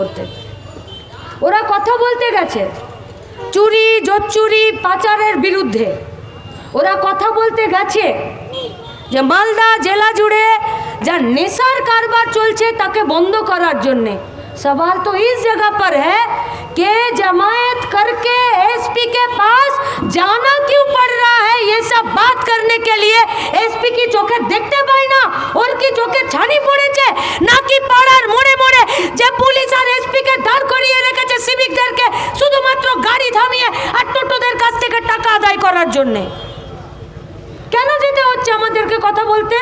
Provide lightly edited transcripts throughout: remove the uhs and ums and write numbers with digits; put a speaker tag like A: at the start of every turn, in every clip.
A: করতে। ওরা কথা বলতে গেছে চুরি জোচ্চুরি পাচারের বিরুদ্ধে। ওরা কথা বলতে গেছে যে মালদা জেলা জুড়ে যা नेশার কারবার চলছে তাকে বন্ধ করার জন্যে। सवाल तो इस जगह पर है कि जमायत करके एसपी के पास जाना क्यों पड़ रहा है। ये सब बात करने के लिए एसपी की चोखे देखते पाई ना, उनकी चोखे छानी पड़ेছে নাকি পাড়ার মোড়ে মোড়ে যে পুলিশ আর এসপি কে দাঁড় করিয়ে রেখেছে সিভিকদেরকে শুধুমাত্র গাড়ি থামিয়ে আর টোটোদের কাছ থেকে টাকা আদায় করার জন্য। কেন যেতে হচ্ছে আমাদেরকে কথা বলতে?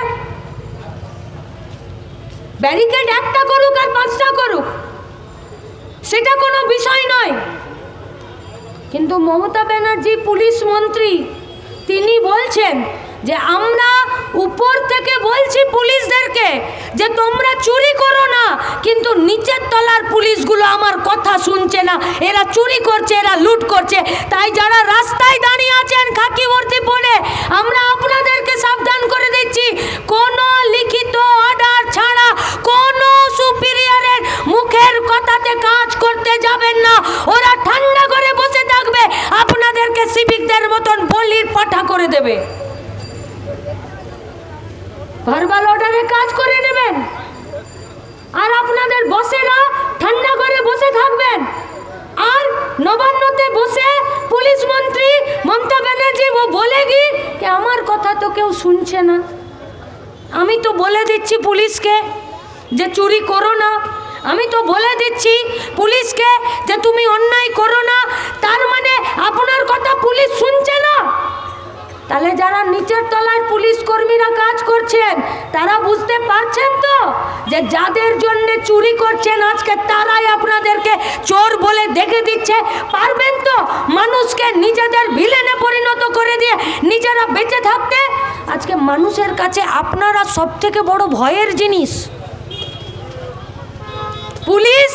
A: ব্যারিকেড একটা করুক আর পাঁচটা করুক, সেটা কোনো বিষয় নয়। কিন্তু মমতা ব্যানার্জি পুলিশ মন্ত্রী তিনি বলছেন যে আমরা উপর থেকে বলছি পুলিশদেরকে যে তোমরা চুরি করো না, কিন্তু নিচের তলার পুলিশগুলো আমার কথা শুনছে না, এরা চুরি করছে, এরা লুট করছে। তাই যারা রাস্তায় দাঁড়িয়ে আছেন খাকি বর্দি পরে, আমরা আপনাদেরকে সাবধান করে দিচ্ছি কোনো লিখিত অর্ডার ছাড়া কোনো সুপিরিয়রের মুখের কথাতে কাজ করতে যাবেন না। ওরা ঠান্ডা করে বসে থাকবে, আপনাদেরকে সিভিকদের মতন বলির পাঠা করে দেবে। ভার্বাল অর্ডারে কাজ করে নেবেন আর আপনাদের বসেরা ঠান্ডা করে বসে থাকবেন। আর নবান্নতে বসে পুলিশ মন্ত্রী মমতা ব্যানার্জি ও বলেগি যে আমার কথা তো কেউ শুনছে না। আমি তো বলে দিচ্ছি পুলিশকে যে চুরি করো না, আমি তো বলে দিচ্ছি পুলিশকে যে তুমি অন্যায় করো না, তার মানে আপনার কথা পুলিশ শুনছে না। তাহলে যারা নিচের তলায় পুলিশ কর্মীরা কাজ করছেন তারা বুঝতে পারছেন তো যে যাদের জন্য চুরি করছেন আজকে তারাই আপনাদেরকে চোর বলে দেখে দিচ্ছে। পারবেন তো মানুষকে নিজেদের ভিলেনে পরিণত করে দিয়ে নিজেরা বেঁচে থাকতে? আজকে মানুষের কাছে আপনারা সব থেকে বড় ভয়ের জিনিস। পুলিশ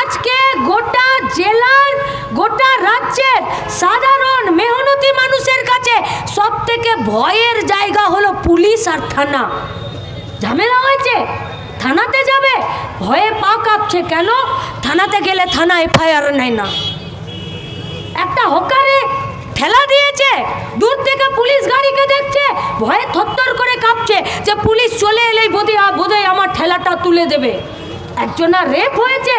A: আজকে গোটা জেলার গোটা রাজ্যের সাধারণ মেহনতি মানুষের কাছে সব থেকে ভয়ের জায়গা হলো পুলিশ আর থানা। ঝামেলা হয়েছে থানাতে যাবে, ভয়ে পা কাঁপছে। কেন? থানাতে গেলে থানা এফআইআর নেয় না। একটা হকারে ঠেলা দিয়েছে, দূর থেকে পুলিশ গাড়িকে দেখছে, ভয়ে থরথর করে কাঁপছে যে পুলিশ চলে এলেই বোধহয় আমার ঠেলাটা তুলে দেবে। একজনা রেপ হয়েছে,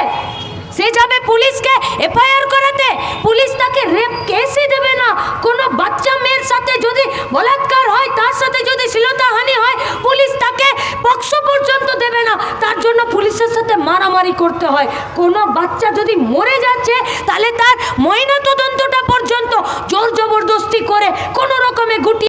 A: সে যাবে পুলিশকে এফআইআর করাতে, পুলিশ তাকে রেপ কেসই দেবে না। কোনো বাচ্চা মেয়ের সাথে যদি বলাৎকার হয়, তার সাথে যদি শ্লীলতাহানি হয়, পুলিশ তাকে পক্সো পর্যন্ত দেবে না। তার জন্য পুলিশের সাথে মারামারি করতে হয়। কোনো বাচ্চা যদি মরে যাচ্ছে তাহলে তার ময়না তদন্তটা পর্যন্ত জোর জবরদস্তি করে কোনো রকমে গুটিয়ে